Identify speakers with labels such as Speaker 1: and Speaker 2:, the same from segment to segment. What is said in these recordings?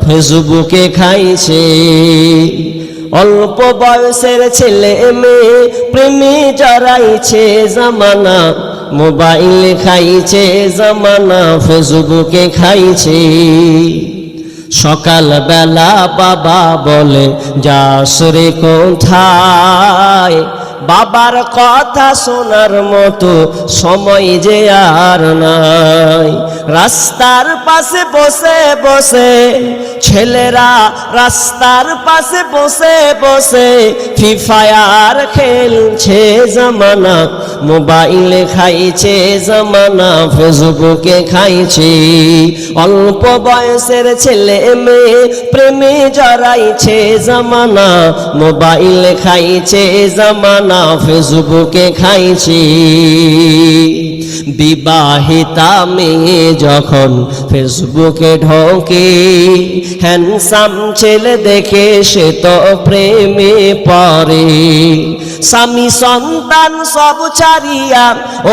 Speaker 1: ফেসবুকে খাইছে। অল্প বয়সের ছেলে মেয়ে প্রেমে জড়াইছে জামানা, মোবাইল খাইছে জামানা, ফেসবুকে খাইছে। সকাল বেলা বাবা বলে যাস রে কোথায়, বাবার কথা শোনার মতো সময় যে আর নাই। রাস্তার পাশে বসে বসে ছেলেরা, রাস্তার পাশে বসে বসে ফ্রি ফায়ার খেলছে জামানা, মোবাইলে খাইছে জামানা, ফেসবুকে খাইছে। অল্প বয়সের ছেলে মেয়ে প্রেমে জড়াইছে জামানা, মোবাইলে খাইছে জামানা, ফেসবুকে খাইছে। বিবাহিতা মেয়ে যখন ফেসবুকে ঢোকে, হ্যান্ডসাম ছেলে দেখে সে তো প্রেমে পড়ে। স্বামী সন্তান সব ছাড়িয়া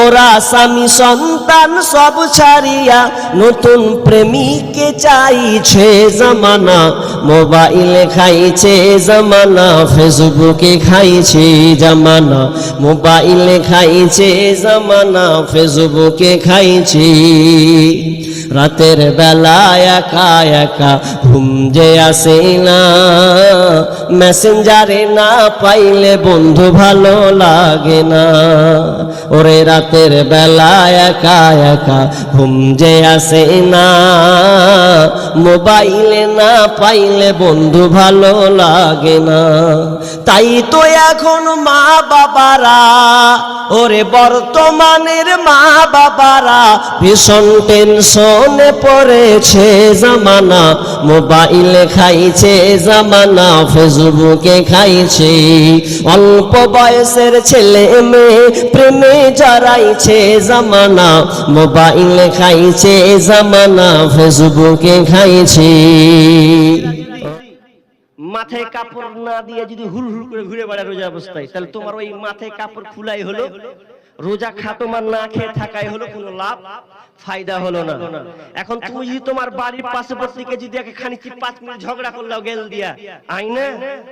Speaker 1: ওরা, স্বামী সন্তান সব ছাড়িয়া নতুন প্রেমিককে চাইছে জামানা, মোবাইলে খাইছে জামানা, ফেসবুকে খাইছে জামানা, মোবাইলে খাইছে জামানা, ফেসবুকে খাইছে। রাতের বেলা একা একা ঘুম যে আসে না, মেসেঞ্জারে না পাইলে বন্ধু ভালো লাগে না। ওরে রাতের বেলা একা একা ঘুম যে আসে না, মোবাইলে না পাইলে বন্ধু ভালো লাগে না। তাই তো এখন মা বাবারা, ওরে বর্তমানের মা বাবারা ভীষণ টেনশনে পড়েছে জামানা, মোবাইলে খাইছে জামানা, ফেসবুকে খাইছে। অল্প বয়সের ছেলে মেয়ে প্রেমে জড়াইছে জামানা, মোবাইলে খাইছে জামানা, ফেসবুকে খাইছে।
Speaker 2: মাথায় কাপড় না দিয়ে যদি হুল হুল করে ঘুরে বেড়ায় রোজা অবস্থায়, তাহলে তোমার ওই মাথায় কাপড় খুলাই হলো, রোজা খাটোমান না খেয়ে থাকাই হলো, কোনো লাভ ফায়দা হলো না। এখন তুমি যদি তোমার বাড়ির পাশাপাশিকে যদি খানিক 5 মিনিট ঝগড়া করলাও গেল দিয়া আইনা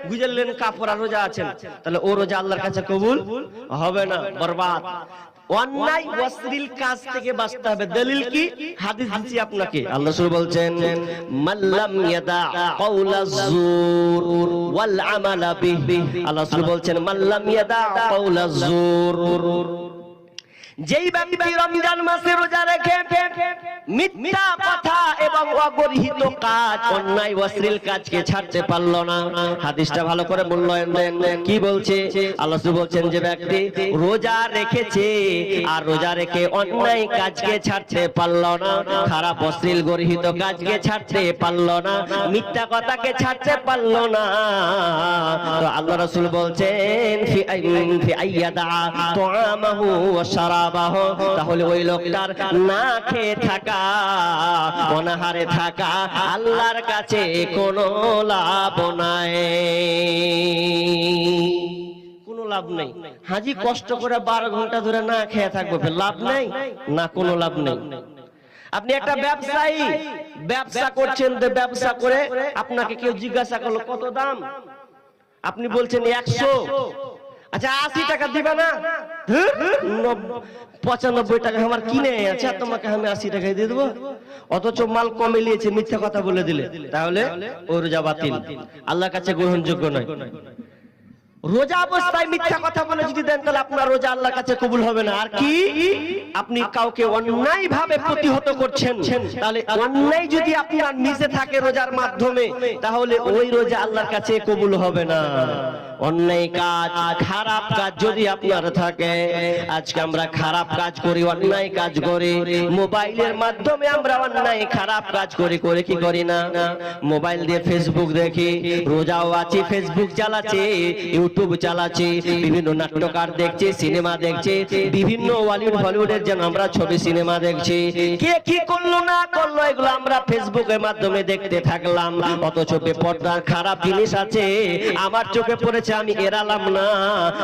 Speaker 2: গুজরলেন কাপড় আর রোজা আছেন, তাহলে ও রোজা আল্লাহর কাছে কবুল হবে না, বরবাদ। অন্যায় অশ্লীল কাজ থেকে বাঁচতে হবে। দলিল কি? হাদিস দিচ্ছি আপনাকে। আল্লাহ রাসূল বলছেন, মাল্লাম ইয়াদা কাওলাজ জুর ওয়াল আমালা বিহি। আল্লাহ রাসূল বলছেন, মাল্লাম ইয়াদা কাওলাজ জুর, যেই ব্যক্তি রমজান মাসে রোজা রেখে মিথ্যা কথা এবং অগরিহিত কাজ, অন্যায় অশ্লীল কাজকে ছাড়তে পারল না। হাদিসটা ভালো করে মূল্যায়ন দেন। কি বলছে? আল্লাহ বলছেন, যে ব্যক্তি রোজা রেখেছে আর রোজা রেখে অন্যায় কাজকে ছাড়তে পারল না, খারাপ অশ্লীল গরিহিত কাজকে ছাড়তে পারল না, মিথ্যা কথাকে ছাড়তে পারল না, তো আল্লাহ রাসূল বলছেন, ফি আইয়াদা তুআমাহু ওয়া শারাবাহু, তাহলে ওই লোকটার না খেয়ে থাকা, অনাহারে থাকা আল্লাহর কাছে কোনো লাভ নাই, কোনো লাভ নেই। হাজি কষ্ট করে 12 ঘন্টা ধরে না খেয়ে থাকবো, লাভ নেই না, কোনো লাভ নেই। আপনি একটা ব্যবসায়ী, ব্যবসা করছেন, ব্যবসা করে আপনাকে কেউ জিজ্ঞাসা করলো কত দাম, আপনি বলছেন 100, আচ্ছা 80 টাকা দিবে না? 95 টাকা আমার কিনে আছে, তোমাকে আমি 80 টাকায় দিয়ে দেবো, অথচ মাল কমে নিয়েছে, মিথ্যা কথা বলে দিলে, তাহলে ও রোজা বাতিল, আল্লাহর কাছে গ্রহণযোগ্য নয়। রোজা অবস্থায় মিথ্যা কথা বলে যদি দেন, তাহলে আপনার রোজা আল্লাহর কাছে কবুল হবে না। আর কি? আপনি কাউকে অন্যায় ভাবে প্রতিহত করছেন, তাহলে অন্যায় যদি আপনার নিজে থাকে রোজার মাধ্যমে, তাহলে ওই রোজা আল্লাহর কাছে কবুল হবে না। অন্যায় কাজ, খারাপ কাজ যদি আপনার থাকে, আজকে আমরা খারাপ কাজ করি, অন্যায় কাজ করি, মোবাইলের মাধ্যমে আমরা অন্যায় খারাপ কাজ করি, করে কি করি না, মোবাইল দিয়ে ফেসবুক দেখি, রোজাও আছি ফেসবুক চালাচ্ছি, ইউটিউব চালাচ্ছি, বিভিন্ন নাট্যকার দেখছি, সিনেমা দেখছি, বিভিন্ন হলিউডের যেন আমরা ছবি সিনেমা দেখছি, কে কি করলো না করলো এগুলো আমরা ফেসবুকের মাধ্যমে দেখতে থাকলাম, অথচ বেপরদার খারাপ জিনিস আছে, আমার চোখে পড়েছে, বলছে আমি এড়ালাম না,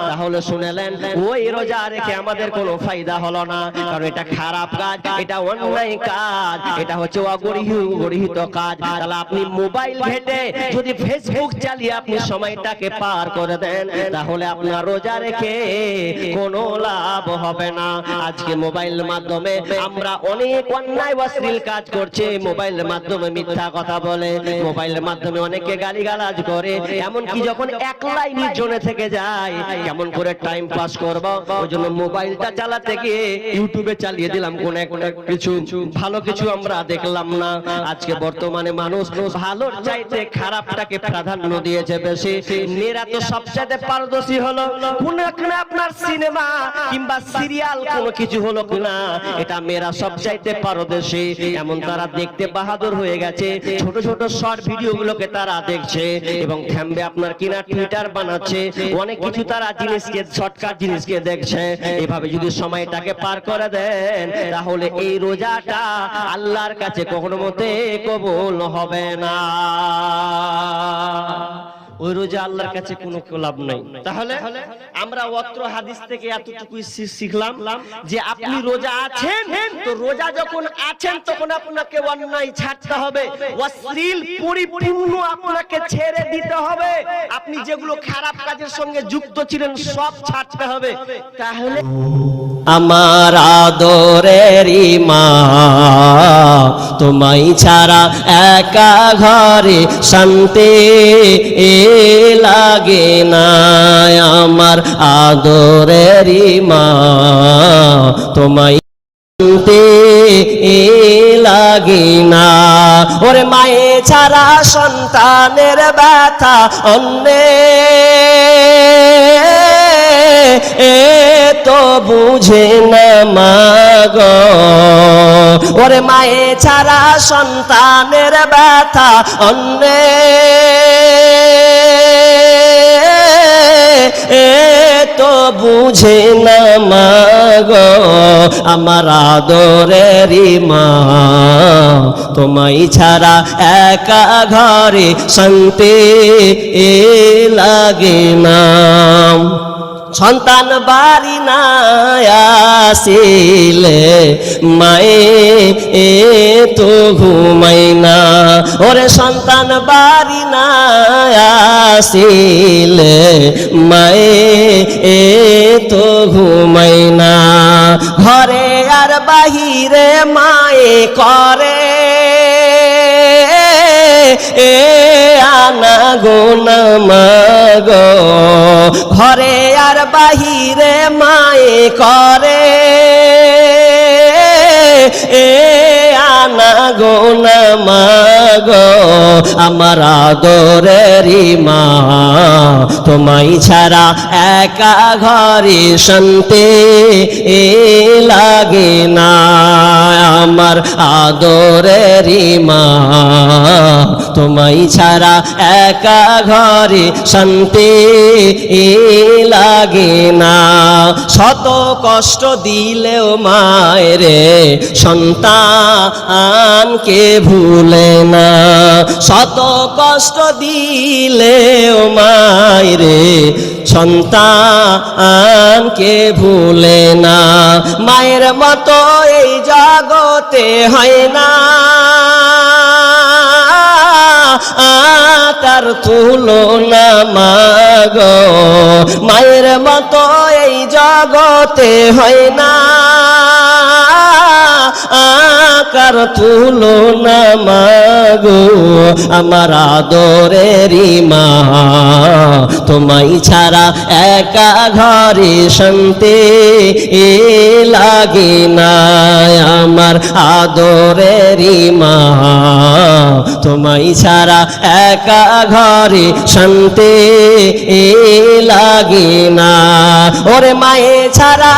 Speaker 2: তাহলে শুনেলেন ওই রোজা রেখে আমাদের কোনো ফায়দা হলো না, কারণ এটা খারাপ কাজ, এটা অন্যায় কাজ, এটা হচ্ছে অগরিহিত কাজ। তাহলে আপনি মোবাইল ঘেটে যদি ফেসবুক চালিয়ে আপনি সময়টাকে পার করে দেন, তাহলে আপনার রোজা রেখে কোনো লাভ হবে না। আজকে মোবাইলের মাধ্যমে আমরা অনেক অন্যায় অশ্লীল কাজ করছি, মোবাইলের মাধ্যমে মিথ্যা কথা বলে, মোবাইলের মাধ্যমে অনেকে গালিগালাজ করে, এমনকি যখন একলাই নির্জনে থেকে যায় কেমন করে টাইম পাস করব, ওই জন্য মোবাইলটা চালাতে গিয়ে ইউটিউবে চালিয়ে দিলাম কোন একটা কিছু, ভালো কিছু আমরা দেখলাম না। আজকে বর্তমানে মানুষ ভালোর চাইতে খারাপটাকে প্রাধান্য দিয়েছে বেশি। মেয়েরা তো সবচেয়ে পারদর্শী হলো, কোন আপনার সিনেমা কিংবা সিরিয়াল কোনো কিছু হলো কিনা, এটা মেয়েরা সবচাইতে পারদর্শী। এমন তারা দেখতে বাহাদুর হয়ে গেছে, ছোট ছোট শর্ট ভিডিও গুলোকে তারা দেখছে এবং থামবে আপনার কিনা টুইটার বানাচ্ছে, অনেক কিছু তারা জিনিসকে শর্টকাট জিনিসকে দেখছে। এভাবে যদি সময়টাকে পার করে দেন, তাহলে এই রোজাটা আল্লাহর কাছে কখনো মতে কবুল হবে না। ওই রোজা আল্লাহর কাছে কোনো লাভ নাই। তাহলে আমরা অত্র হাদিস থেকে এতটুকুই শিখলাম যে আপনি রোজা আছেন, তো রোজা যখন আছেন তখন আপনাকে অন্যায় ছাড়তে হবে, অশ্লীল পরিপূর্ণ আপনাকে ছেড়ে দিতে হবে, আপনি যেগুলো খারাপ কাজের সঙ্গে যুক্ত ছিলেন সব ছাড়তে হবে। তাহলে
Speaker 1: আমার আদরেরই মা, তোমায় ছাড়া একা ঘরে শান্তি লাগে না। আমার আদরেরই মা, তোমায় শান্তি লাগে না। ওরে মায়ে ছাড়া সন্তানের ব্যথা অন্যে তো বুঝে না মাগো, ওরে মায়ে ছাড়া সন্তানের ব্যথা অন্যে তো বুঝে না মাগো। আমার আদরেরই মা, তোমায় ছাড়া একা ঘরে শান্তি লাগে না। সন্তান বাড়ি না আসিলে মায়ে তো ঘুমাই না, ওরে সন্তান বাড়ি না আসিলে মায়ে তো ঘুমাই না। ঘরে আর বাহিরে মায়ে করে আনা গোনা মাগো, ঘরে আর বাহিরে মায়ে করে আনা গোনা মাগো। আমার আদরেরই মা, তোমায় ছাড়া একা ঘরে শান্তি লাগে না। আমার আদরেরই মা, তোমায় ছাড়া একা ঘরে শান্তি লাগে না। শত কষ্ট দিলেও মায়েরে সন্তানকে ভুলে না, শত কষ্ট দিলেও মায়েরে সন্তানকে ভুলে না। মায়ের মতো এই জগতে হয় না, তার তুলনা মাগো। মায়ের মতো এই জগতে হয় না, কার তুলনা মাগো। আমার আদরেরই মা, তোমায় ছাড়া একা ঘরে শান্তি লাগে না। আমার আদরেরই মা, তোমায় ছাড়া একা ঘরে শান্তি লাগে না। ওরে মায়ে ছাড়া